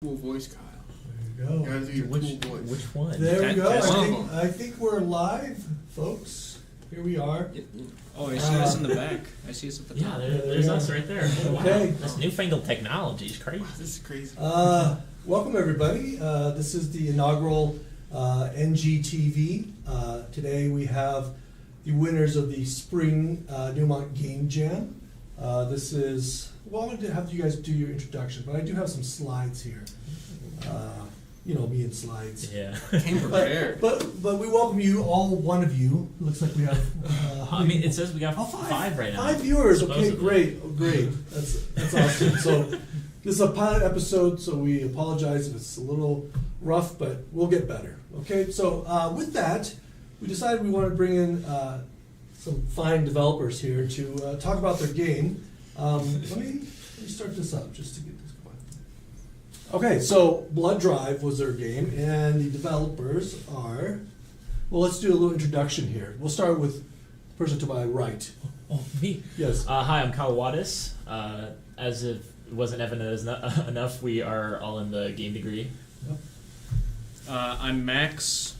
Cool voice, Kyle. There you go. You gotta do your cool voice. Which one? There we go. That's I think we're live, folks. Here we are. Oh, I see us in the back. I see us at the Yeah, top. there's us right there. Okay. Wow, this newfangled technology is crazy. Wow, this is crazy. Welcome, everybody. This is the inaugural NGTV. Today we have the winners of the Spring Newmont Game Jam. This is, well, I'm going to have you guys do your introduction, but I do have some slides here. You know, me and slides. Yeah. Came prepared. But we welcome you, all one of you. Looks like we have. I mean, it says we got five five right now. 5 viewers. Okay, Supposedly. great. Oh, great. That's awesome. So this is a pilot episode, so we apologize if it's a little rough, but we'll get better. Okay. So with that, we decided we wanted to bring in some fine developers here to talk about their game. Let me start this up just to get this going. Okay, so Blood Drive was their game, and the developers are. Well, let's do a little introduction here. We'll start with the person to my right. Oh, me. Yes. Hi, I'm Kyle Wattis. As if it wasn't evident enough, we are all in the game degree. I'm Max.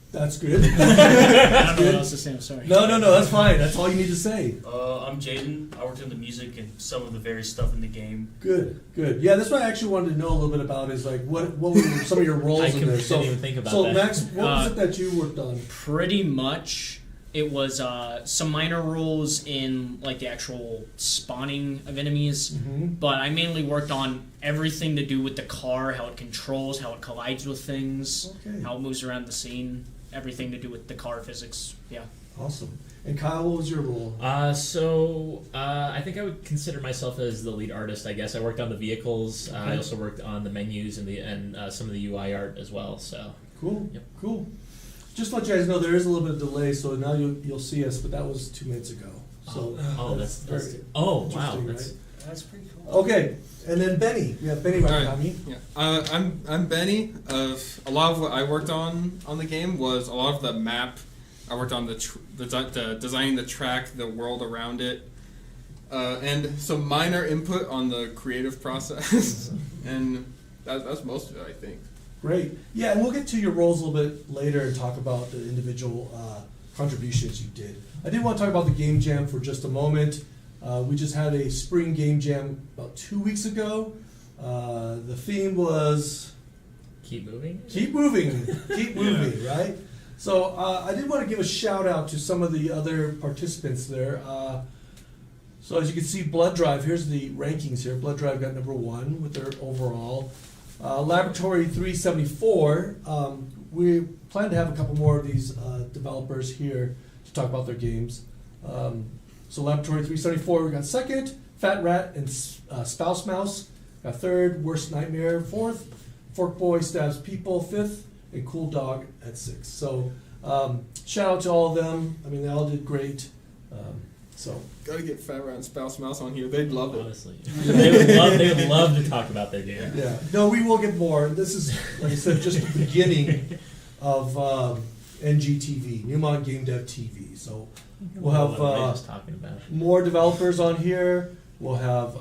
That's good. I don't know what else to say. I'm sorry. No, that's fine. That's all you need to say. I'm Jaden. I worked in the music and some of the various stuff in the game. Good. Yeah, that's what I actually wanted to know a little bit about. Is like what were some of your roles I in there? didn't even think about so that. Max, what was it that you worked on? Pretty much, it was some minor roles in like the actual spawning of enemies, but I mainly worked on everything to do with the car, how it controls, how it collides with things, Okay. how it moves around the scene, everything to do with the car physics. Yeah. Awesome. And Kyle, what was your role? I think I would consider myself as the lead artist. I guess I worked on the vehicles. Okay. I also worked on the menus and some of the UI art as well. So Cool. Yep. Cool. Just to let you guys know, there is a little bit of delay, so now you'll see us, but that was 2 minutes ago. So that's very wow. interesting, That's, right? That's pretty cool. Okay, and then Benny. We have Benny right All behind me. Yeah. I'm Benny. A lot of what I worked on the game was a lot of the map. I worked on the designing the track, the world around it, and some minor input on the creative process. And that's most of it, I think. Great. Yeah, and we'll get to your roles a little bit later and talk about the individual contributions you did. I did want to talk about the Game Jam for just a moment. We just had a spring Game Jam about 2 weeks ago. The theme was keep moving. keep moving, right? So I did want to give a shout out to some of the other participants there. So as you can see, Blood Drive, here's the rankings here. Blood Drive got number 1 with their overall. Laboratory 374, we plan to have a couple more of these developers here to talk about their games. So Laboratory 374, we got second. Fat Rat and Spouse Mouse got third. Worst Nightmare fourth. Fork Boy Stabs People fifth. And Cool Dog at 6th. So shout out to all of them. I mean, they all did great. So Gotta get Fat Rat and Spouse Mouse on here. They'd love it. Honestly, they would love to talk about their game. yeah, no, we will get more. This is, like I said, just the beginning of NGTV, Newmont Game Dev TV. So we'll have What am I just talking about? more developers on here. We'll have,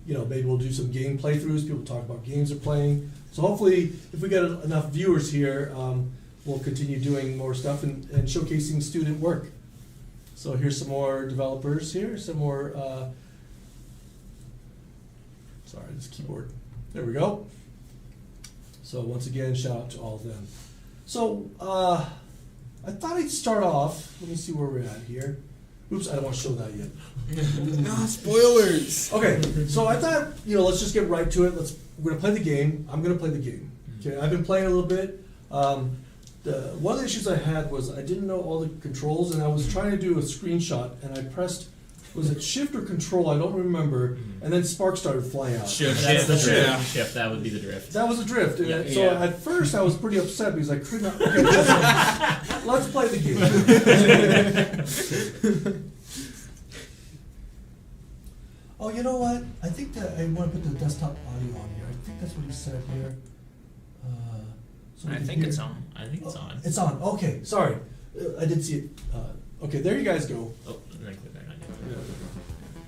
maybe we'll do some game playthroughs. People talk about games they're playing. So hopefully, if we get enough viewers here, we'll continue doing more stuff and showcasing student work. So here's some more developers here, some more, sorry, this keyboard. There we go. So once again, shout out to all of them. So I thought I'd start off, let me see where we're at here. Oops, I don't want to show that yet. No spoilers. Okay, so I thought, let's just get right to it. We're going to play the game. I'm going to play the game. Okay, I've been playing a little bit. One of the issues I had was I didn't know all the controls, and I was trying to do a screenshot, and I pressed, was it shift or control? I don't remember. And then sparks started flying out. Shift. That's the drift. Yeah. Shift. That would be the drift. That was a drift. And Yeah. so at first I was pretty upset because I could not. Okay, let's play the game. Oh, you know what? I think that I want to put the desktop audio on here. I think that's what he said here. So we I can think hear- it's on. I think it's on. It's on. Okay, sorry. I did see it. Okay, there you guys go. Oh, and then click back on it.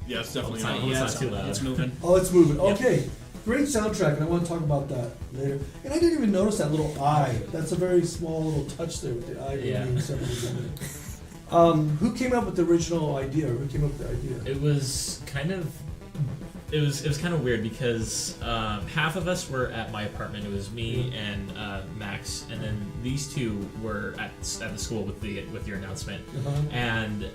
Yeah, it's definitely It's not- on. it's Yeah, not too loud. It's moving. Oh, it's moving. Yep. Okay. great soundtrack, and I want to talk about that later. And I didn't even notice that little eye. That's a very small little touch there with the eye being separated. Who came up with the original idea? Or who came up with the idea? It was kind of weird because half of us were at my apartment. It was me and Max, and then these two were at the school with your announcement. And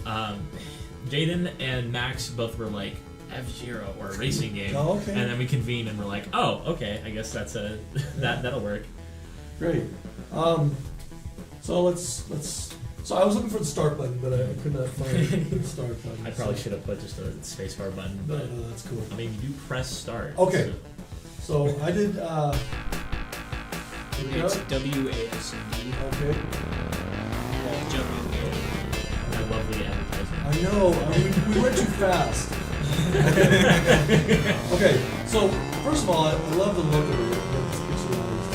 Jaden and Max both were like F-Zero or a racing game. Oh, okay. And then we convened and we're like, oh, okay, I guess that'll work. Great. So I was looking for the start button, but I could not find the start button. I probably should have put just a spacebar button, but No, that's cool. I mean, you do press start. Okay. So I did. Here we go. It's WASD. Okay. Well, WA. That lovely advertisement. I know. We went too fast. Okay. So first of all, I love the look of it. It's pixelized.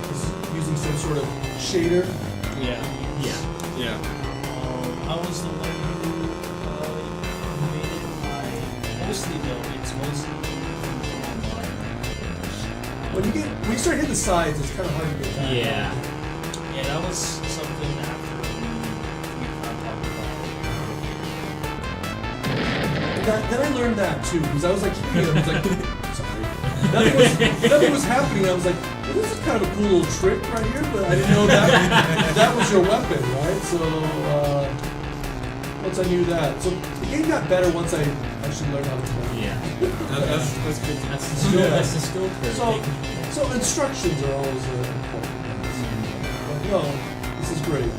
This is using some sort of shader. Yeah. Yeah. Yeah. I was the one who made it. It's mostly online. When you start hitting the sides, it's kind of hard to get back. Yeah. Yeah, that was something after we kind of talked about. Then I learned that too, because I was like, hitting it, I was like, sorry. Nothing was happening. I was like, well, this is kind of a cool little trick right here, but I didn't know that was your weapon, right? So once I knew that, so the game got better once I actually learned how to play. Yeah. That's good. That's the skill. Yeah. That's the skill curve. So instructions are always important. But no, this is great.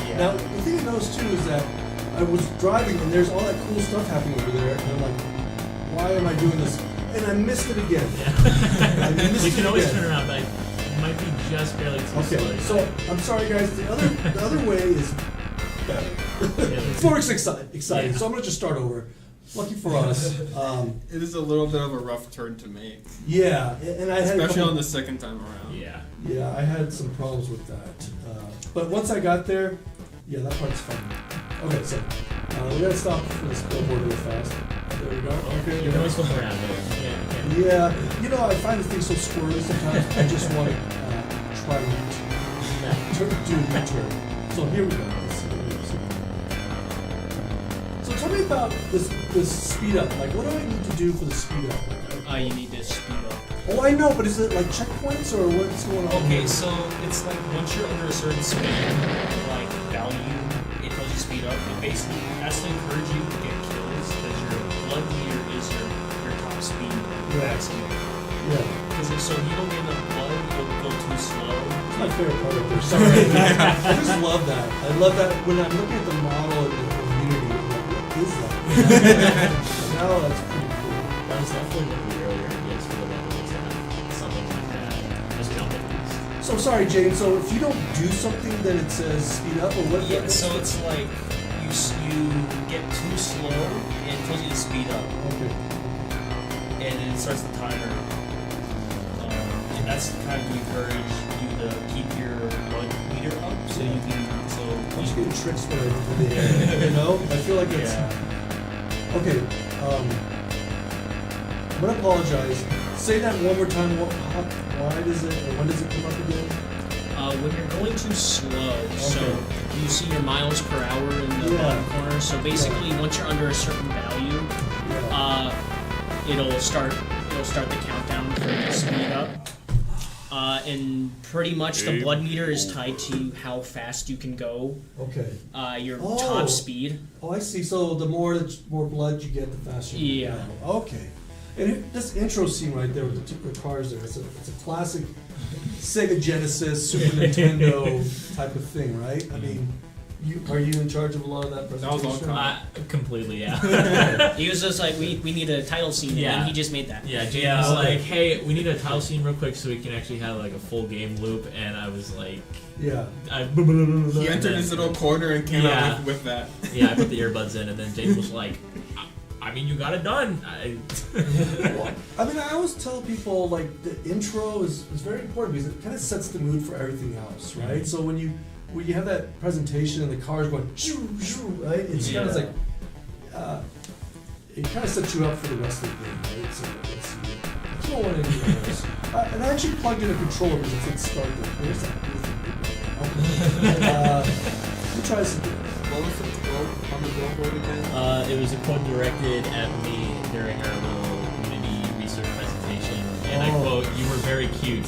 Yeah. Now the thing I noticed too is that I was driving and there's all that cool stuff happening over there, and I'm like, why am I doing this? And I missed it again. Yeah. I missed We it can always again. turn around, but it might be just barely too Okay, slow. so I'm sorry guys. The other way is better. It's more exciting. Yeah. So I'm gonna just start over. Lucky for us. It is a little bit of a rough turn to make, Yeah, and I had a especially couple, on the second time around. Yeah. Yeah, I had some problems with that. But once I got there, yeah, that part's fun. Okay, so we gotta stop for this billboard real fast. There we go. Okay. You can always flip around there. Yeah, you know, I find the thing so squirrely sometimes. I just want to try not to do a U-turn. So here we go. So tell me about this speed up. Like, what do I need to do for the speed up? You need to speed up. Oh, I know, but is it like checkpoints or what's going on? Okay, so it's like once you're under a certain speed, like value, it tells you speed up. It basically that's to encourage you to get kills because your blood meter is your top speed maximum. Yeah. Because so if you don't get enough blood, you'll go too slow. It's my favorite part of it. Sorry. I just love that. I love that when I'm looking at the model and the community, I'm like, what is that? Now that's pretty cool. That was definitely one of the earlier ideas for the level was to have something like that. Just jump at least. So sorry, Jane. So if you don't do something, then it says speed up, or what? Yeah, so it's like you get too slow and it tells you to speed up, Okay. and then it starts the timer. And that's kind of to encourage you to keep your blood meter up, so you can I'm just getting tricked by the you know? I feel like it's okay. I'm gonna apologize. Say that one more time. Why does it? Or when does it come up again? When you're going too slow, so Okay. you see your miles per hour in the Yeah. bottom corner. So basically, once you're under a certain value, Yeah. it'll start the countdown for the speed up. And pretty much the blood meter is tied to how fast you can go. Okay. Your Oh. top speed. Oh, I see. So the more blood you get, the faster. You Yeah. go. Okay. And this intro scene right there with the two cars there, it's a classic Sega Genesis, Super Nintendo type of thing, right? I mean, are you in charge of a lot of that That was all presentation? Completely, yeah. He was just like, we need a title scene, Yeah. and he just made that. Yeah, Jane was like, hey, we need a title scene real quick so we can actually have like a full game loop, and I was like, Yeah. He entered his little corner and came out with that. Yeah, I put the earbuds in, and then Jane was like, I mean, you got it done. I mean, I always tell people like the intro is very important because it kind of sets the mood for everything else, right? So when you have that presentation and the cars going shoo, shoo, right? It's kind of like it kind of sets you up for the rest of the game, right? So let's see. I don't want anything else. And I actually plugged in a controller because it said start there. Where's that? Who tries to do it? What was the quote on the billboard again? It was a quote directed at me during our little Unity research presentation, and I quote, "You were very cute."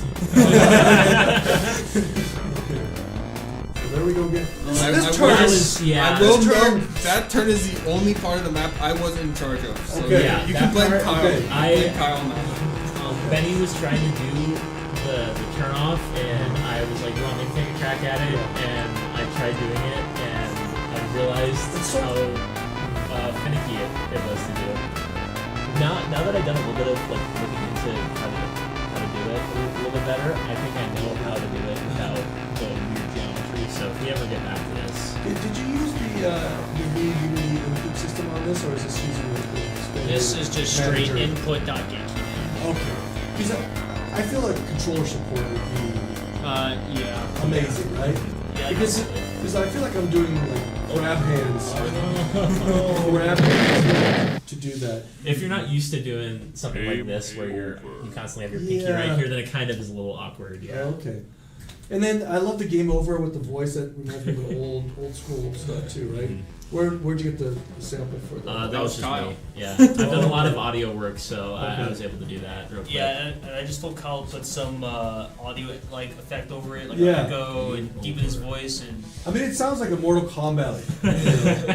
So there we go again. I will note that turn is the only part of the map I was in charge of. So Okay. Yeah, you that can blame part- Kyle. okay. You can blame Kyle on that. Benny was trying to do the turn off, and I was like, "You want me to take a crack at it?" And I tried doing it, and I realized It's so- how finicky it was to do it. Now that I've done a little bit of like looking into how to do it a little bit better, I think I know how to do it without the weird geometry. So if we ever get back to this, Did you use the new Unity input system on this, or is this using the standard This is just straight manager? input.getKey. Okay. Because I feel like controller support would be Yeah. amazing, right? Yeah, Because I feel like I'm doing like grab hands. Grab hands to do that. if you're not used to doing something like this, where you constantly have your pinky Yeah. right here, then it kind of is a little awkward. Yeah. Okay. And then I love the game over with the voice that reminds me of the old school stuff too, right? Where'd you get the sample for that? That was just Kyle. me. Yeah, I've done a lot of audio work, so I Okay. was able to do that real quick. Yeah, and I just told Kyle to put some audio like effect over it, like Yeah. an echo, and deepen his voice. And I mean, it sounds like a Mortal Kombat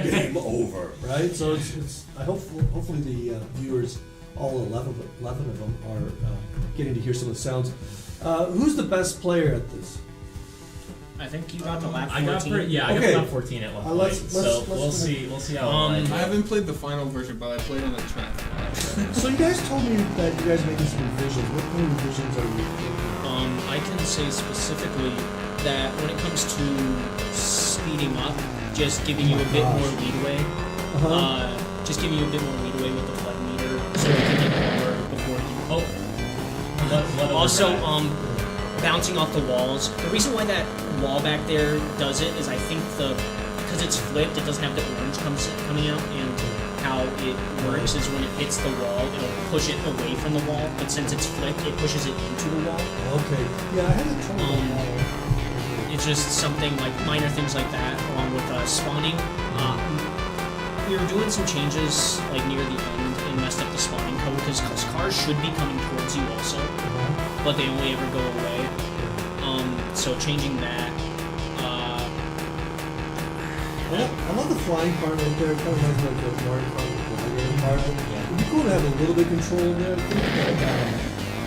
game over, right? So it's I hopefully the viewers, all 11 of them, are getting to hear some of the sounds. Who's the best player at this? I think you got the lap I got 14. I Okay. got top 14 at one point. Let's so put we'll it- see. We'll see how. Um, it I haven't played the final version, but I played on the track. So you guys told me that you guys are making some revisions. What kind of revisions are you making? I can say specifically that when it comes to speeding up, just giving you a bit more leadway. Just giving you a bit more leadway with the flood meter, so you can get more before you. what Also, override? bouncing off the walls. The reason why that wall back there does it is I think because it's flipped, it doesn't have the orange coming out, and how it works is when it hits the wall, it'll push it away from the wall, but since it's flipped, it pushes it into the wall. Okay. Yeah, I had a trouble with that. It's just something like minor things like that, along with spawning. We were doing some changes like near the end and messed up the spawning code because cars should be coming towards you also, but they only ever go away. So changing that. I love the flying part right there. It kind of reminds me of the Mario Kart with the flying part. It'd be cool to have a little bit of control there.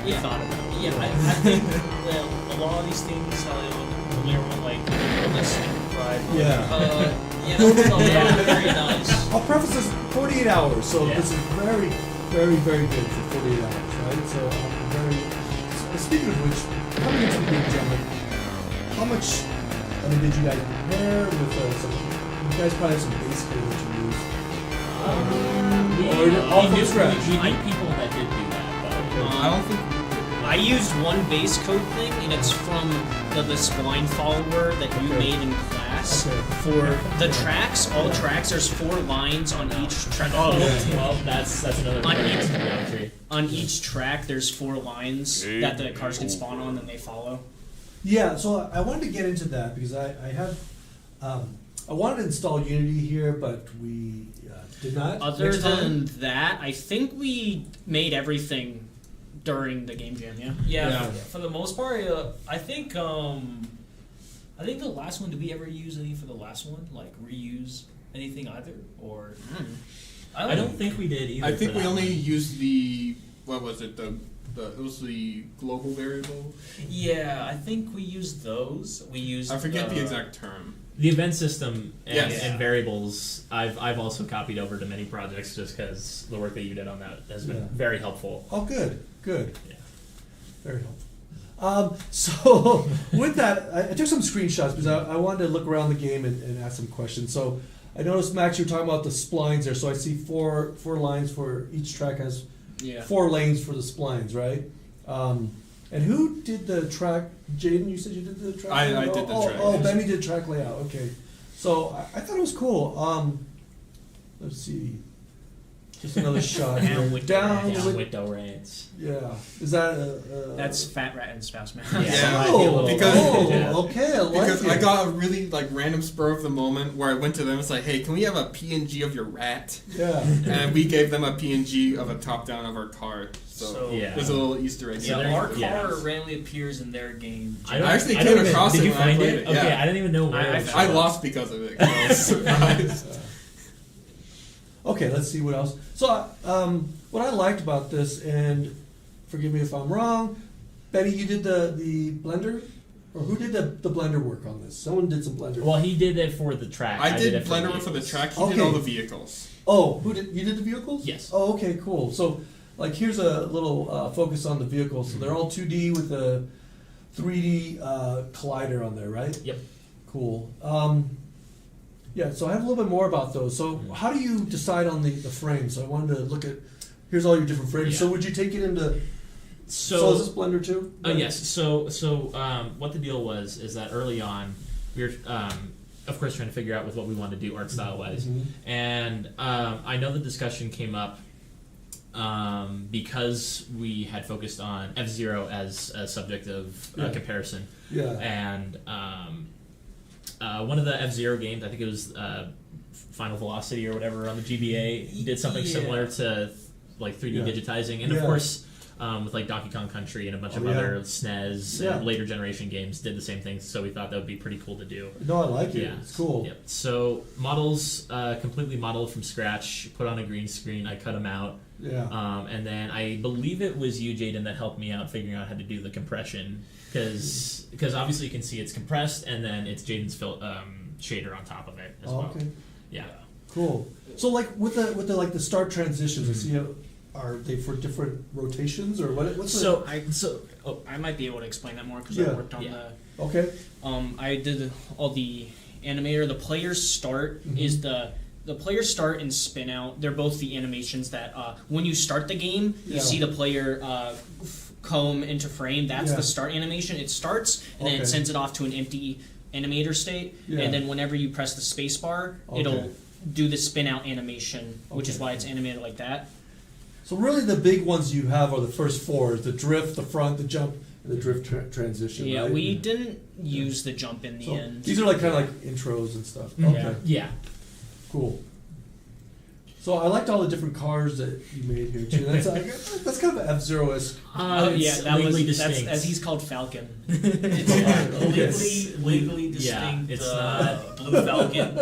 yeah, Thought about it. yeah, I think well, a lot of these things, how they look when you're like realistic, right? Yeah. Yeah, that's not very nice. I'll preface this 48 hours, so Yeah. this is very, very, very good for 48 hours, right? So I'm very. Speaking of which, coming into the game, gentlemen, how much? I mean, did you guys prepare with some? You guys probably have some basic code that you use. Or all from scratch. We knew people that did do that, but I don't think. I used one base code thing, and it's from the spline follower that you Okay. made in class. Okay. For the tracks, all tracks, there's 4 lines on each track. Oh, well, that's another On part of each- the geometry. On each track, there's 4 lines that the cars can spawn on, and they follow. Yeah, so I wanted to get into that because I have. I wanted to install Unity here, but we did not. Other Next time? than that, I think we made everything during the game jam. Yeah. Yeah, Yeah. For the most part, I think the last one. Did we ever use any for the last one? Like reuse anything either, or I don't think we did either. I think for we that only one. used the what was it it was the global variable. Yeah, I think we used those. We used. I forget the exact term. The event system and, Yes. and variables. I've also copied over to many projects just because the work that you did on that has been Yeah. very helpful. Oh, good. Yeah. Very helpful. So with that, I took some screenshots because I wanted to look around the game and ask some questions. So I noticed, Max, you were talking about the splines there. So I see four lines for each track has Yeah. 4 lanes for the splines, right? And who did the track? Jaden, you said you did the track I layout? did the track, Oh, yes. Benny did track layout. Okay. So I thought it was cool. Let's see. Just another shot. Down here. with Down Down with- with the rants. Yeah. Is that That's Fat Rat and Spouse Man. Yeah. Oh, Because- Yeah. okay, I like Because it. I got a really like random spur of the moment where I went to them and was like, "Hey, can we have a PNG of your rat?" Yeah. And we gave them a PNG of a top down of our car. So, So- Yeah. there's a little Easter egg. Yeah, there- our car yeah. randomly appears in their game. I don't- actually I came don't even- across did it you when I find played it? it, Okay, yeah. I didn't even know where I- it was. I lost because of it. 'Cause I was surprised. Okay, let's see what else. So, what I liked about this, and forgive me if I'm wrong, Betty, you did the blender, or who did the blender work on this? Someone did some blender. Well, he did it for the track. I did it Blender for the vehicles. track. He Okay. did all the vehicles. Oh, you did the vehicles? Yes. Oh, okay, cool. So, like, here's a little focus on the vehicles. So they're all 2D with a 3D collider on there, right? Yep. Cool. Yeah, so I have a little bit more about those. So how do you decide on the frame? So I wanted to look at, here's all your different frames. Yeah. So would you take it into, so is this Blender too? Yes. So what the deal was is that early on we were, of course, trying to figure out with what we wanted to do art style wise, Mhm. and I know the discussion came up because we had focused on F-Zero as a subject of Yeah. comparison, Yeah. and one of the F-Zero games, I think it was Final Velocity or whatever on the GBA, did something Yeah. similar to like 3D Yeah. digitizing, and of Yeah. course. With like Donkey Kong Country and a bunch Oh, of yeah. other SNES Yeah. and later generation games did the same thing, so we thought that would be pretty cool to do. No, I like it. Yeah, It's cool. Yep. So models, completely modeled from scratch, put on a green screen. I cut them out, Yeah. and then I believe it was you, Jaden, that helped me out figuring out how to do the compression because obviously you can see it's compressed and then it's Jaden's shader on top of it as Oh, well. okay. Yeah. Cool. So like with the like the start transitions, I see. Are they for different rotations or what? What's I might be able to explain that more because Yeah. I worked on Yeah. the? Okay. I did all the animator. The player's start Mhm. is the player's start and spin out. They're both the animations that when you start the game, you Yeah. see the player comb into frame. That's Yeah. the start animation. It starts and then Okay. it sends it off to an empty animator state, Yeah. and then whenever you press the space bar, Okay. it'll do the spin out animation, which is Okay. why it's animated like that. So really, the big ones you have are the first four: the drift, the front, the jump, and the drift transition. Yeah, right? we didn't use the jump in the So end. these are like kind of like intros and stuff. Mhm. Okay, Yeah. cool. So I liked all the different cars that you made here too. That's kind of an F-Zero-esque. Oh yeah, it's that was legally that's distinct. as he's called Falcon. Legally distinct. it's Blue Falcon.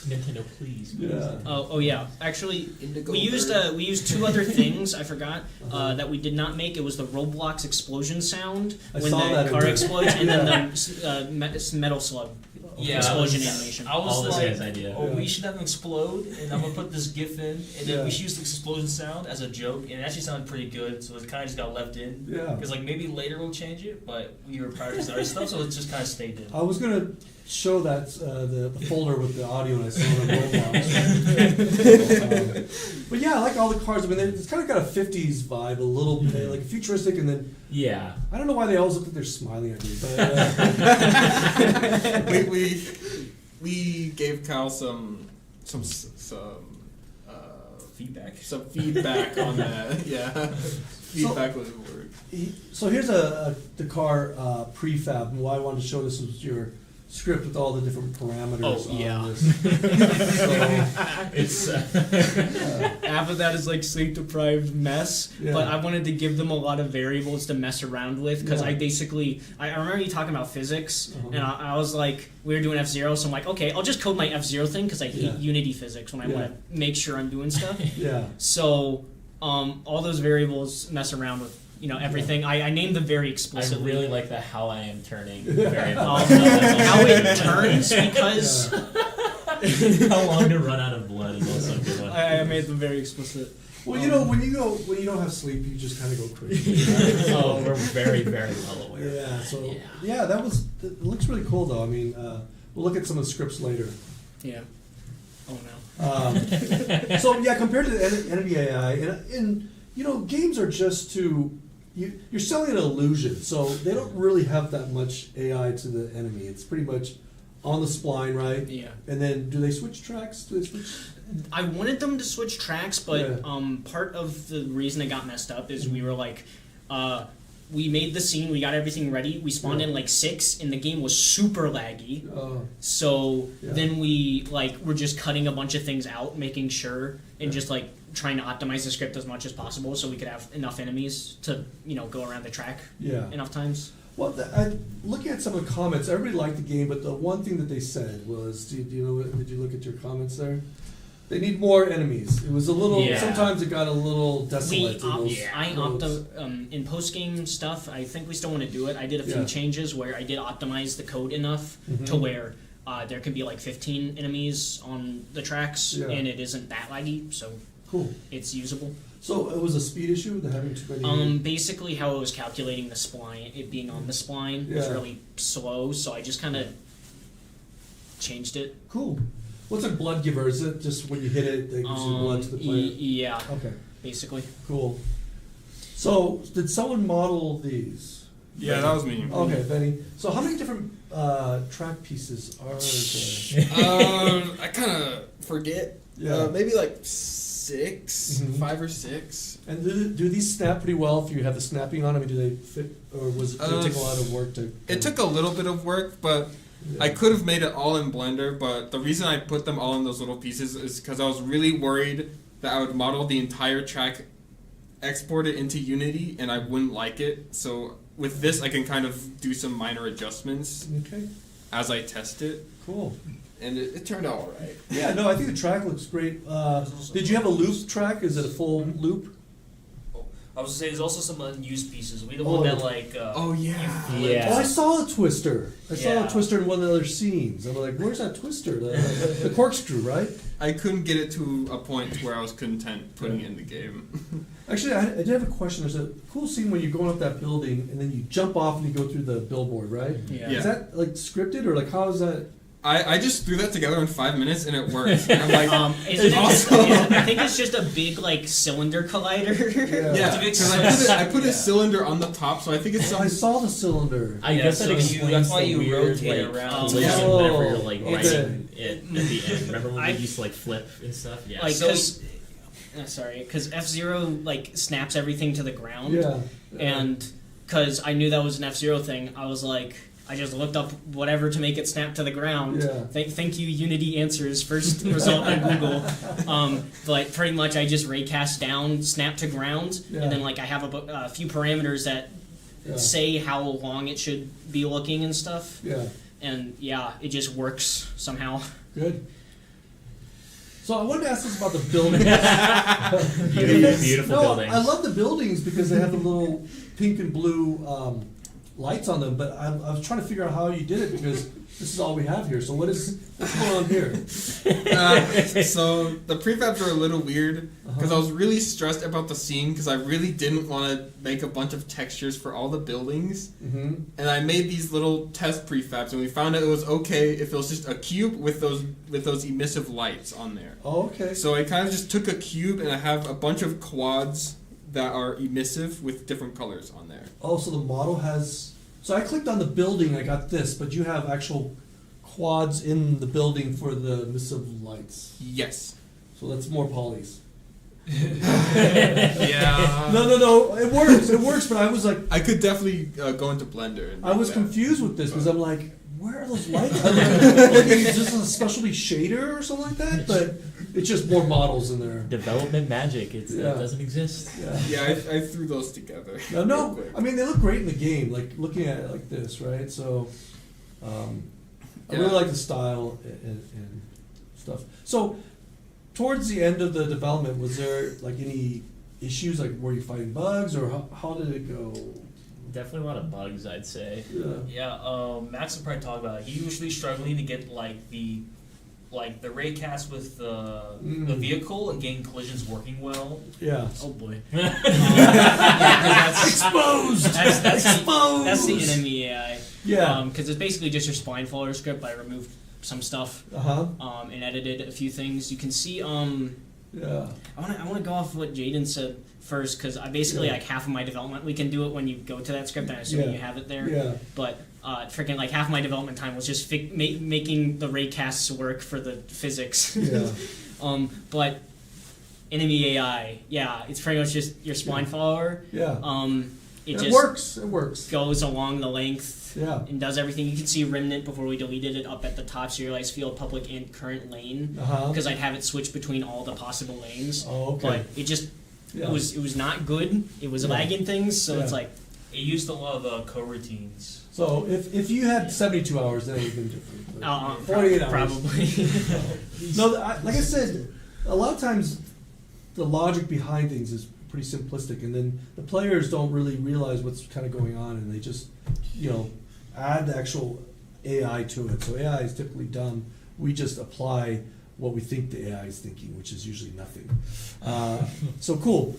Nintendo, please. Yeah. Oh yeah. Actually, Indigo we used bird. we used two other things. I forgot Uh-huh. that we did not make. It was the Roblox explosion sound I when saw that the in car there. explodes, and Yeah. then the metal slug Yeah, explosion I was- animation. I was All the like, same idea. oh, Yeah. we should have them explode, and I'm gonna put this GIF in, and then Yeah. we should use the explosion sound as a joke, and it actually sounded pretty good, so it kind of just got left in. Yeah. Because like maybe later we'll change it, but we were prioritizing other stuff, so it just kind of stayed in. I was gonna show that the folder with the audio and I saw it on Roblox. But yeah, I like all the cars. I mean, it's kind of got a '50s vibe, a little bit like futuristic, and then Yeah. I don't know why they always look like they're smiling at me, but we gave Kyle some Feedback. some feedback on that. Yeah, feedback was the word. so here's the car prefab. And why I wanted to show this was your script with all the different parameters Oh, on yeah. this. It's Half of that is like sleep deprived mess, Yeah. but I wanted to give them a lot of variables to mess around with because Yeah. I remember you talking about physics, Uh-huh. and I was like, we were doing F-Zero, so I'm like, okay, I'll just code my F-Zero thing because I hate Yeah. Unity physics when I Yeah. want to make sure I'm doing stuff. Yeah. So all those variables mess around with everything. I named them very I explicitly. really like the how I am turning variable. How it turns because How long to run out of blood is also a good one. I made them very explicit. Well, when you don't have sleep, you just kind of go crazy. Oh, we're very, very well aware. Yeah. So Yeah. it looks really cool though. I mean, we'll look at some of the scripts later. Yeah. Oh no. So yeah, compared to the enemy AI, and games are just you're selling an illusion, so they don't really have that much AI to the enemy. It's pretty much on the spline, right? Yeah. And then, do they switch tracks? Do they switch? I wanted them to switch tracks, but Yeah. part of the reason it got messed up is we were like, we made the scene, we got everything ready, we spawned in like 6, and the game was super laggy. So Yeah. then we were just cutting a bunch of things out, making sure, and just like trying to optimize the script as much as possible so we could have enough enemies to go around the track Yeah. enough times. Well, looking at some of the comments, everybody liked the game, but the one thing that they said was, did you look at your comments there? They need more enemies. It was a little. Yeah. Sometimes it got a little desolate. In post game stuff. I think we still want to do it. I did a few Yeah. changes where I did optimize the code enough to where there could be like 15 enemies on the tracks, Yeah. and it isn't that laggy, so Cool. it's usable. So it was a speed issue, the having too many. Basically, how it was calculating the spline, it being on the spline, was Yeah. really slow. So I just kind of changed it. Cool. What's a blood giver? Is it just when you hit it, they gives you blood to the player? Yeah, Okay. basically. Cool. So, did someone model these? Yeah, that was me. Okay, Benny. So, how many different track pieces are there? I kind of forget. Yeah. Maybe like 6, Mhm. 5 or 6. And do these snap pretty well if you have the snapping on? I mean, do they fit, or did it take a lot of work to? It took a little bit of work, but Yeah. I could have made it all in Blender. But the reason I put them all in those little pieces is because I was really worried that I would model the entire track, export it into Unity, and I wouldn't like it. So with this, I can kind of do some minor adjustments Okay. as I test it, Cool. and it turned out all right. Yeah. No, I think the track looks great. Did you have a loop track? Is it a full loop? I was gonna say there's also some unused pieces. We don't Oh. want that like. Oh yeah. Yeah. Oh, I saw the twister. I saw Yeah. the twister in one of the other scenes. I'm like, where's that twister? The corkscrew, right? I couldn't get it to a point where I was content putting it in the game. Actually, I did have a question. There's a cool scene when you're going up that building and then you jump off and you go through the billboard, right? Yeah. Is that like scripted or like how is that? I just threw that together in 5 minutes and it worked. And I'm like, Isn't it just, awesome. I think it's just a big like cylinder collider. yeah, It's a because big I put a yeah. cylinder on the top, so I think it's I some. saw the cylinder. I Yeah, guess so that you- explains that's why the you weird, rotate like, around. collision Oh, whenever you're like okay. writing it at the end. Remember when I- we used to like flip and stuff? Yeah. Like, So- because F-Zero like snaps everything to the ground, Yeah. and because I knew that was an F-Zero thing, I was like, I just looked up whatever to make it snap to the ground. Yeah. Thank you, Unity Answers, first result on Google. Like pretty much, I just raycast down, snap to ground, Yeah. and then like I have a few parameters that Yeah. say how long it should be looking and stuff, Yeah. and yeah, it just works somehow. Good. So I wanted to ask this about the buildings. Beautiful no, buildings. I love the buildings because they have the little pink and blue lights on them. But I was trying to figure out how you did it because this is all we have here. So what's going on here? So the prefabs are a little weird because I was really stressed about the scene because I really didn't want to make a bunch of textures for all the buildings. Mm-hmm. And I made these little test prefabs, and we found out it was okay if it was just a cube with those emissive lights on there. Oh, okay. So I kind of just took a cube, and I have a bunch of quads that are emissive with different colors on there. Oh, so the model has. So I clicked on the building. I got this, but you have actual quads in the building for the emissive lights. Yes. So that's more polys. Yeah. No. It works. But I was like, I could definitely go into Blender. And I was make that. confused with this because I'm like, where are those lights? I'm like, is this a specialty shader or something like that? But it's just more models in there. Development magic. It Yeah. doesn't exist. Yeah. Yeah, I threw those together. No, real quick. I mean they look great in the game. Like looking at it like this, right? So, I really Yeah. like the style and stuff. So, towards the end of the development, was there like any issues? Like, were you fighting bugs, or how did it go? Definitely a lot of bugs, I'd say. Yeah. Yeah, Max will probably talk about it. He usually struggling to get the raycast with the vehicle and getting collisions working well. Yeah. Oh boy. Exposed. That's the enemy AI. Yeah. Because it's basically just your spline follower script. I removed some stuff and edited a few things. You can see. Yeah. I want to go off what Jaden said first because I basically Yeah. like half of my development. We can do it when you go to that script. And I assume Yeah. you have it there. Yeah. But freaking like half my development time was just making the raycasts work for the physics. Yeah. But enemy AI, yeah, it's pretty much just your spline follower. Yeah. It It just works. It works. goes along the length Yeah. and does everything. You can see Remnant before we deleted it up at the top, so you realize field, public, and current lane. Because I'd have it switch between all the possible lanes. Oh, okay. But it just Yeah. it was not good. It was lagging things, so it's Yeah. like It used a lot of coroutines. So if you had 72 hours, then it would have been different. But 48 hours. probably. No, like I said, a lot of times the logic behind things is pretty simplistic, and then the players don't really realize what's kind of going on, and they just, add the actual AI to it. So AI is typically dumb. We just apply what we think the AI is thinking, which is usually nothing. So cool.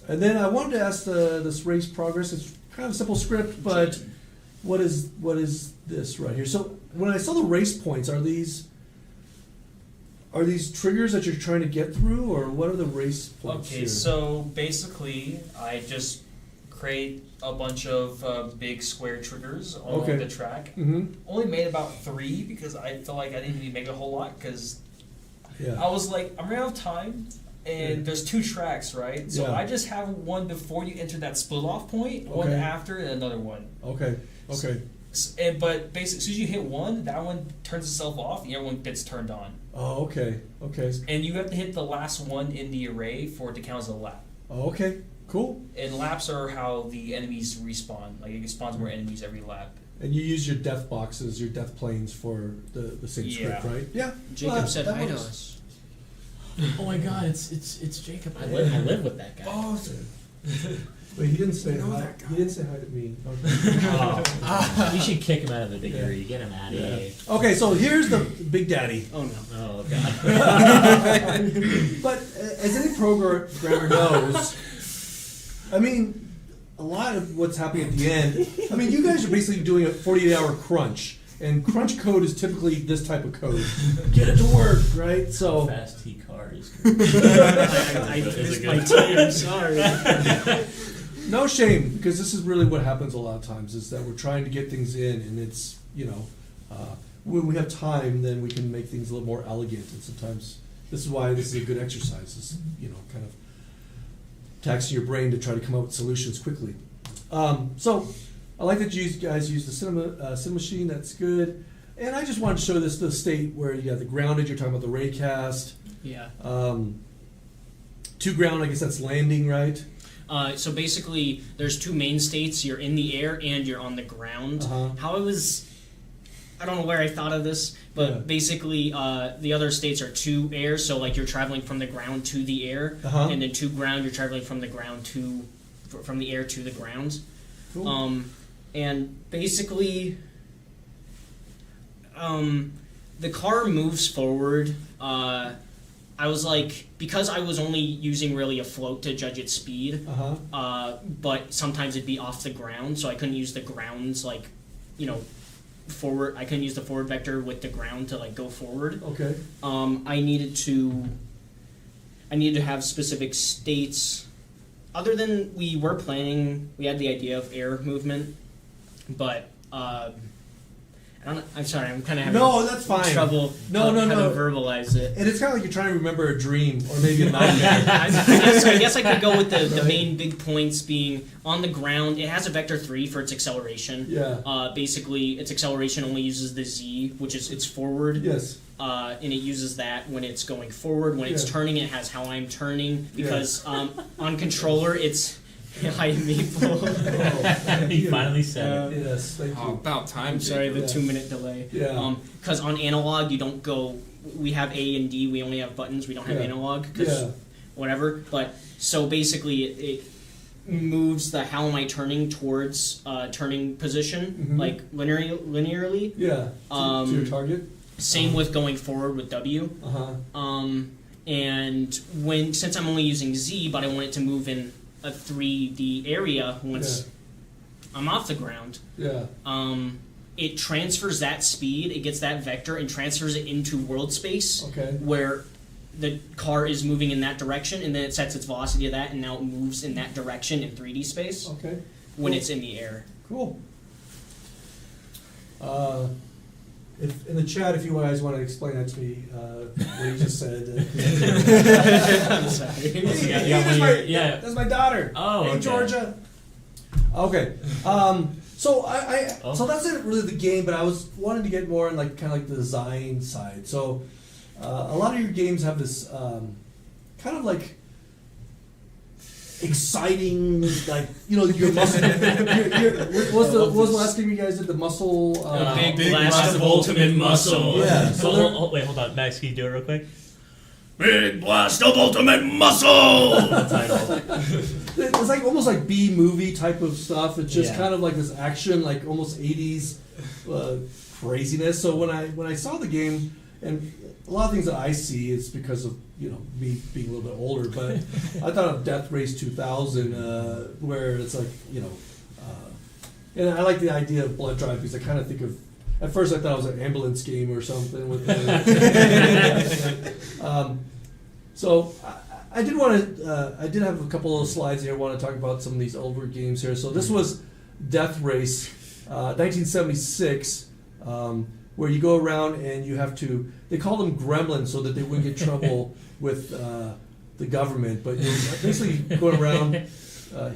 And then I wanted to ask this race progress. It's kind of a simple script, but what is this right here? So when I saw the race points, are these triggers that you're trying to get through, or what are the race points Okay, here? so basically, I just create a bunch of big square triggers along Okay. the track. Mm-hmm. Only made about 3 because I felt like I didn't need to make a whole lot because Yeah. I was like, I'm running out of time, and Yeah. there's 2 tracks, right? So Yeah. I just have one before you enter that split off point, one Okay. after, and another one. Okay. Okay. But basically, as soon as you hit one, that one turns itself off, and everyone gets turned on. Oh, okay. Okay. And you have to hit the last one in the array for it to count as a lap. Oh, okay. Cool. And laps are how the enemies respawn. Like, it spawns more enemies every lap. And you use your death boxes, your death planes for the same script, Yeah. right? Yeah. Jacob Well, said that hi to works. us. Oh my God, it's Jacob. I live with that guy. Oh, wait, he didn't say know hi. that guy. He didn't say hi to me. Okay. Oh, you should kick him out of the degree. Get him out of Yeah. here. Okay, so here's the Big Daddy. Oh no. Oh God. But as any programmer knows, I mean, a lot of what's happening at the end, I mean, you guys are basically doing a 48-hour crunch. And crunch code is typically this type of code. Get it to work, right? So, Fast T cars. I Is it missed good? my tea. I'm sorry. no shame, because this is really what happens a lot of times, is that we're trying to get things in, and it's, when we have time, then we can make things a little more elegant, and sometimes this is why this is a good exercise, is, kind of taxing your brain to try to come up with solutions quickly. So, I like that you guys use the cinema machine, that's good. And I just wanted to show this the state where you got the grounded, you're talking about the raycast. Yeah. 2 ground, I guess that's landing, right? So basically, there's 2 main states. You're in the air and you're on the ground. Uh-huh. I don't know where I thought of this, but Yeah. basically, the other states are 2 air. So like you're traveling from the ground to the air, Uh-huh. and then 2 ground, you're traveling from the ground from the air to the ground. Cool. And basically, the car moves forward. I was like, because I was only using really a float to judge its speed, Uh-huh. but sometimes it'd be off the ground, so I couldn't use the grounds forward. I couldn't use the forward vector with the ground to go forward. Okay. I needed to have specific states. Other than we were planning, we had the idea of air movement, but I don't know. I'm sorry, I'm kind of having No, that's fine. trouble No, how no. to verbalize it. And it's kind of like you're trying to remember a dream or maybe a nightmare. I guess I could go with the Right. main big points being on the ground. It has a vector 3 for its acceleration. Yeah. Basically, its acceleration only uses the z, which is its forward. Yes. And it uses that when it's going forward. When it's Yeah. turning, it has how I'm turning. Because on controller, it's high maple. He finally said it. Yes, thank Oh, you. about time. I'm sorry, the Yeah. 2-minute delay. Yeah. Because on analog, you don't go. We have A and D. We only have buttons. We don't have Yeah. analog. 'Cause Yeah. whatever. But so basically, it moves the how am I turning towards turning position Mhm. like linearly. Yeah. To your target? Same with going forward with W. Uh-huh. And since I'm only using Z, but I want it to move in a 3D area once I'm off the ground. Yeah. It transfers that speed. It gets that vector and transfers it into world space. Okay. Where the car is moving in that direction, and then it sets its velocity to that, and now it moves in that direction in 3D space Okay. when Cool. it's in the air. Cool. If in the chat, if you guys want to explain that to me, what you just said. I'm sorry. Yeah. That's my daughter. Oh, hey okay. Georgia. Okay. So so that's it really the game, but I was wanting to get more in like kind of like the design side. So a lot of your games have this kind of like exciting, like your muscle. What was the last game you guys did? The muscle. Big blast of ultimate muscle. Yeah. So So wait, hold on, Max. Can you do it real quick? Big blast of ultimate muscle! The title. it's like almost like B movie type of stuff. It's just Yeah. kind of like this action, like almost 80s craziness. So when I saw the game, and a lot of things that I see, it's because of me being a little bit older. But I thought of Death Race 2000, where it's like and I like the idea of Blood Drive because I kind of think of. At first, I thought it was an ambulance game or something with. So I did want to. I did have a couple of slides here. I want to talk about some of these older games here. So this was Death Race, 1976, where you go around and you have to. They call them gremlins so that they wouldn't get trouble with the government. But you're basically going around.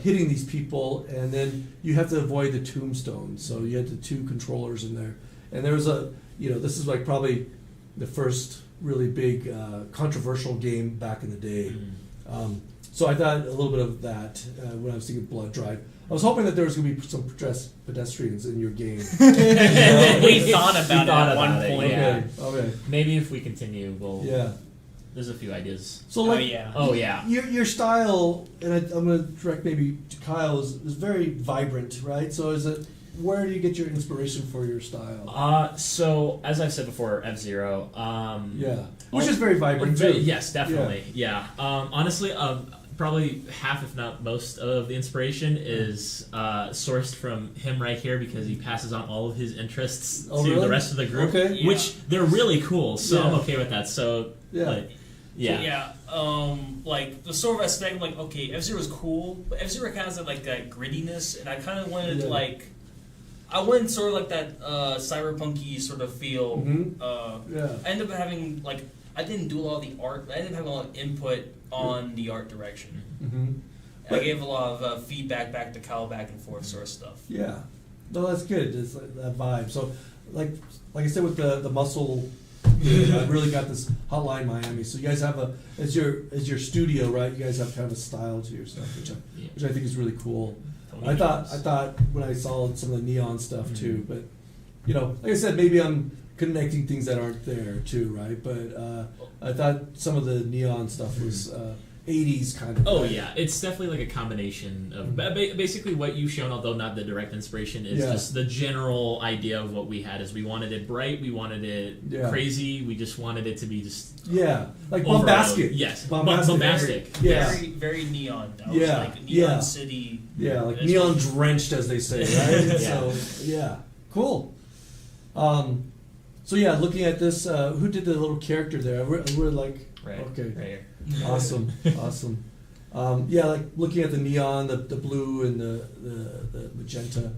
Hitting these people, and then you have to avoid the tombstones. So you had the two controllers in there, and there was this is like probably the first really big controversial game back in the day. So I thought a little bit of that when I was thinking Blood Drive. I was hoping that there was going to be some pedestrians in your game. We thought about it at one about it, point. yeah. Okay. Maybe if we continue, we'll. Yeah. There's a few ideas. So like, Oh yeah. Your style, and I'm going to direct maybe to Kyle, is very vibrant, right? So where do you get your inspiration for your style? So as I've said before, F-Zero. Which is very vibrant too. Yes, definitely. Yeah. Honestly, probably half, if not most, of the inspiration is sourced from him right here because he passes on all of his interests to really? the rest of the group, Okay. which they're really cool. So I'm Yeah. okay with that. So Yeah. like, yeah. Like the sort of aspect, like okay, F-Zero is cool, but F-Zero kind of has like that grittiness, and I kind of wanted Yeah. like, I went sort of like that cyberpunky sort of feel. Mhm. I ended up having like I didn't do a lot of the art, but I ended up having a lot of input on the art direction. Mm-hmm. I gave a lot of feedback back to Kyle, back and forth sort of stuff. Yeah. No, that's good. It's like that vibe. So, like I said with the muscle, I really got this Hotline Miami. So you guys have as your studio, right? You guys have kind of a style to your stuff, which I think is really cool. I thought when I saw some of the neon stuff too, but like I said, maybe I'm connecting things that aren't there too, right? But I thought some of the neon stuff was 80s kind of. Oh yeah, it's definitely like a combination of basically what you've shown, although not the direct inspiration, is just the general idea of what we had. Is we wanted it bright, we wanted it crazy, we just wanted it to be just like overall, bombastic. Yes, bombastic. bombastic. Yeah. Very, very neon. That Yeah. was like Neon Yeah. City. Yeah, like That's neon what- drenched, as they say, right? So cool. So yeah, looking at this, who did the little character there? We're like, Right. okay, Right here. awesome. Like looking at the neon, the blue and the magenta.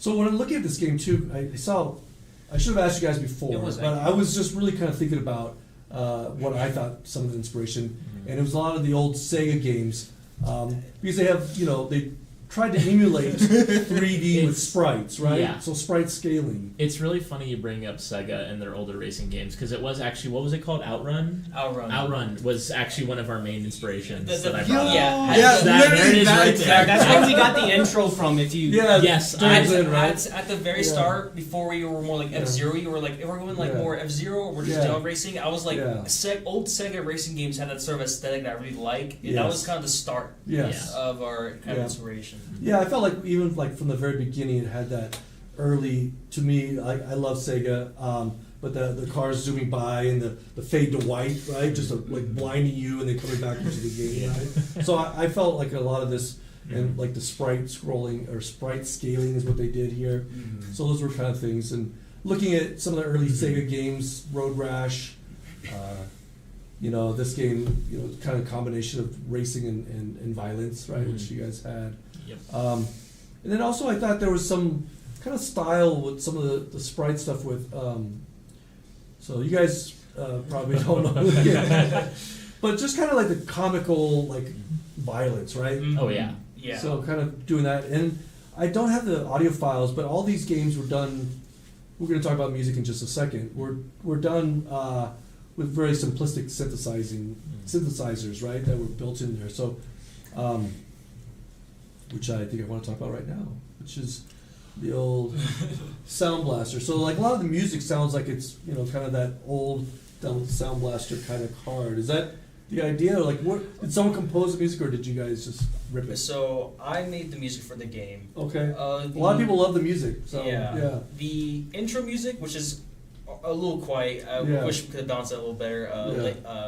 So when I'm looking at this game too, I should have asked you guys before, It was but I was just really kind of thinking about what I thought some of the inspiration, and it was a lot of the old Sega games, because they have, they tried to emulate 3D with sprites, right? Yeah. So sprite scaling. It's really funny you bring up Sega and their older racing games because it was actually, what was it called? Outrun? Outrun. Outrun was actually one of our main inspirations The- that I the- brought up. Yeah, There it is right there. That's where we got the intro from. If you Yes, At the very Yeah. start, before we were more like F-Zero, you were like, if we're going like more F-Zero, we're just dog racing. I was like, old Sega racing games had that sort of aesthetic that I really like, and that was kind of the start Yes. of our kind of inspiration. Yeah, I felt like even like from the very beginning, it had that early. To me, I love Sega, but the cars zooming by and the fade to white, right, just like blinding you and then coming back into the game, right? So I felt like a lot of this, and like the sprite scrolling or sprite scaling is what they did here. So those were kind of things. And looking at some of the early Sega games, Road Rash. This game, kind of combination of racing and violence, right, which you guys had. Yep. And then also I thought there was some kind of style with some of the sprite stuff with. So you guys probably don't know, but just kind of like the comical like violence, right? Oh yeah. Yeah. So kind of doing that, and I don't have the audio files, but all these games were done. We're going to talk about music in just a second. We're done with very simplistic synthesizers, right? That were built in there. So, which I think I want to talk about right now, which is the old Sound Blaster. So like a lot of the music sounds like it's kind of that old Sound Blaster kind of card. Is that the idea? Or like, did someone compose the music, or did you guys just rip it? So I made the music for the game. Okay. A lot of people love the music. So yeah. The intro music, which is a little quiet. I wish we could have balanced it a little better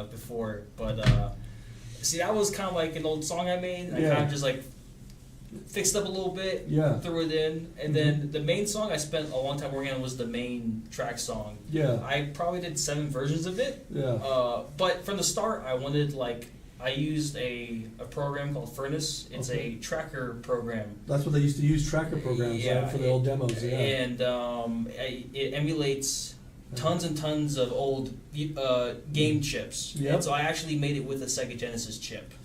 before, but see, that was kind of like an old song I made. I kind of just like fixed up a little bit, threw it in, and then the main song I spent a long time working on was the main track song. Yeah. I probably did 7 versions of it. Yeah. But from the start, I wanted I used a program called Inferno. It's a tracker program. That's what they used to use, tracker programs, right, for the old demos. Yeah. And it emulates tons and tons of old game chips. Yep. And so I actually made it with a Sega Genesis chip.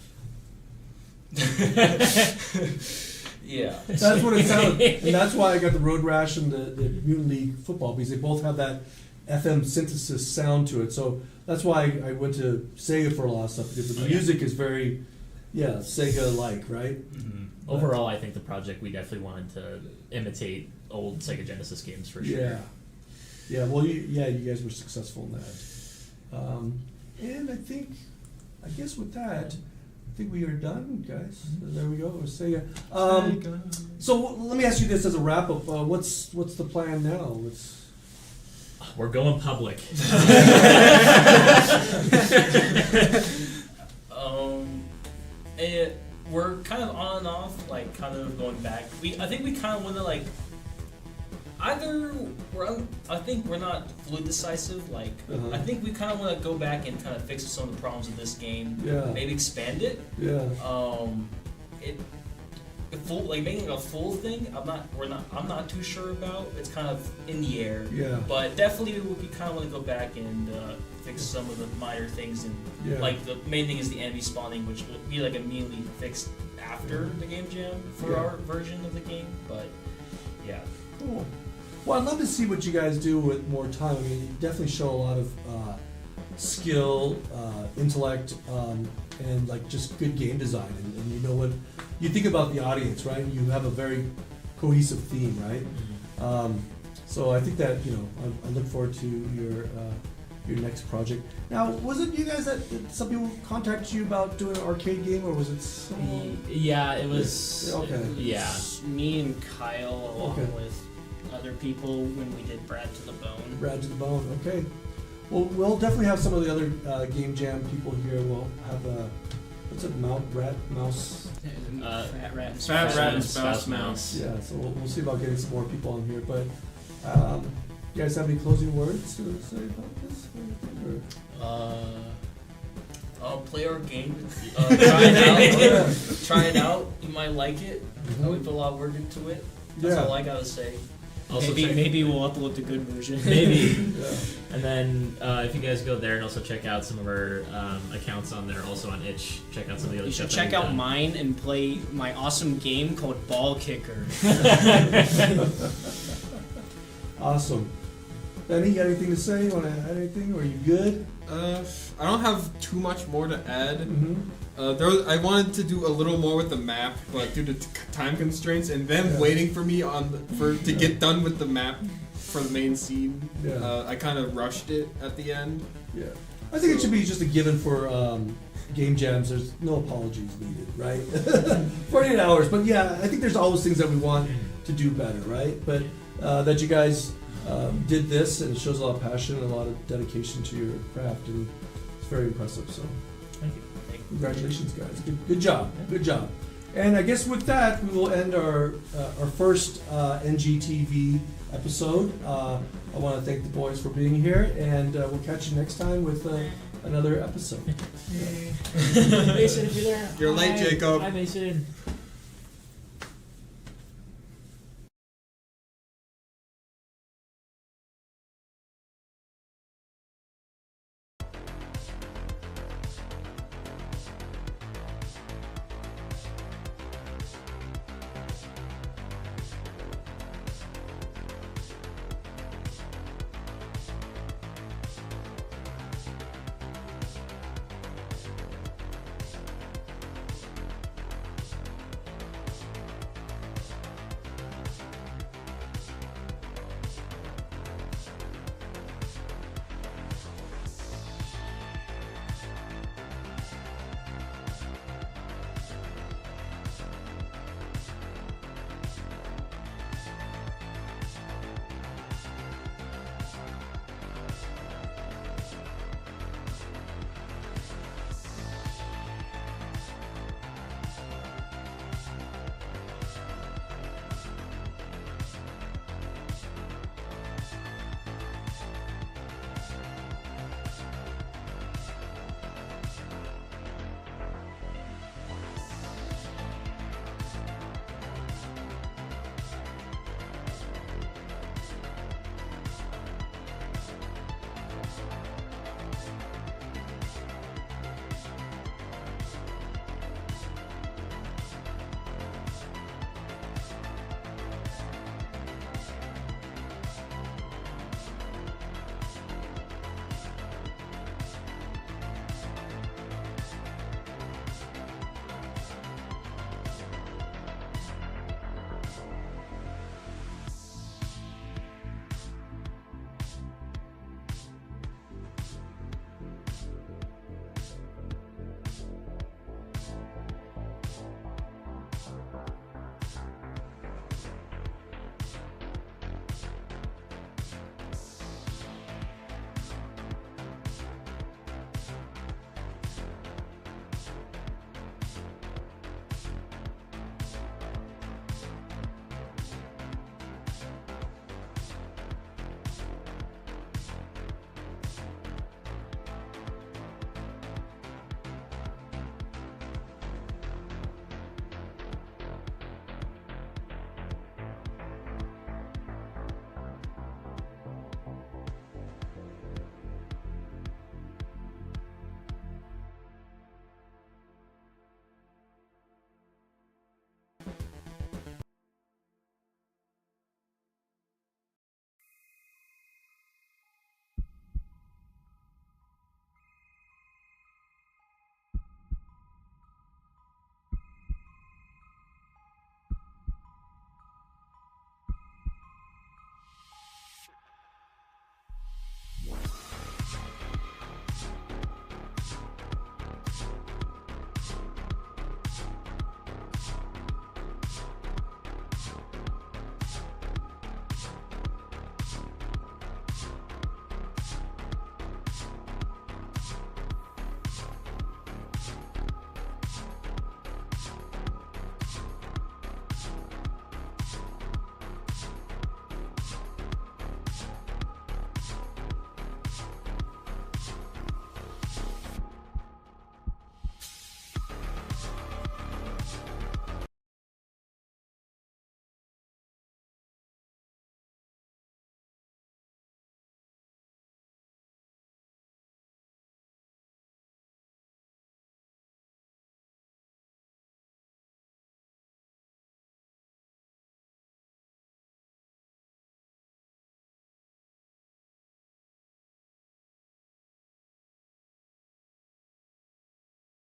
Yeah. That's what it sounded, and that's why I got the Road Rash and the Mutant League football, because they both have that FM synthesis sound to it. So that's why I went to Sega for a lot of stuff, because the music is very, Sega-like, right? Mm-hmm. Overall, I think the project, we definitely wanted to imitate old Sega Genesis games for sure. Yeah. Yeah. Well, you guys were successful in that. And I guess with that, I think we are done, guys. There we go. Sega. So let me ask you this as a wrap up. What's the plan now? We're going public. We're kind of on and off, like kind of going back. I think we kind of want to I think we're not fully decisive. I think we kind of want to go back and kind of fix some of the problems of this game. Yeah. Maybe expand it. Yeah. Making a full thing. I'm not too sure about. It's kind of in the air. Yeah. But definitely, we kind of want to go back and fix some of the minor things. And the main thing is the enemy spawning, which will be immediately fixed after the game jam for our version of the game. But yeah. Cool. Well, I'd love to see what you guys do with more time. I mean, you definitely show a lot of skill, intellect, and just good game design. And you know what you think about the audience, right? You have a very cohesive theme, right? Mm-hmm. So I think that I look forward to your next project. Now, was it you guys that some people contacted you about doing an arcade game, or was it someone? Yeah, it was. Okay. Yeah. Me and Kyle, along Okay. with other people, when we did Brad to the Bone. Brad to the Bone. Okay. Well, we'll definitely have some of the other Game Jam people here. We'll have what's it? Mouse. Fat Rat. Fat Rat and Spouse Spouse Mouse. Yeah. So we'll see about getting some more people on here. But you guys have any closing words to say about this? Play our game. Try it out. Try it out. You might like it. We put a lot of work into it. That's all I gotta say. Also maybe we'll upload the good version. Maybe. And then if you guys go there and also check out some of our accounts on there, also on itch, check out some of the other You stuff. should check out mine and play my awesome game called Ball Kicker. Awesome. Benny, you got anything to say? You want to add anything? Or are you good? I don't have too much more to add. Mm-hmm. I wanted to do a little more with the map, but due to time constraints and them waiting for me to get done with the map for the main scene, I kind of rushed it at the end. Yeah. I think it should be just a given for game jams. There's no apologies needed, right? 48 hours. But yeah, I think there's always things that we want to do better, right? But that you guys did this, and it shows a lot of passion and a lot of dedication to your craft, and it's very impressive. So, Thank you. congratulations, guys. Good job. Good job. And I guess with that, we will end our first NGTV episode. I want to thank the boys for being here, and we'll catch you next time with another episode. Mason, if you're there. You're late, Jacob. Hi, Mason.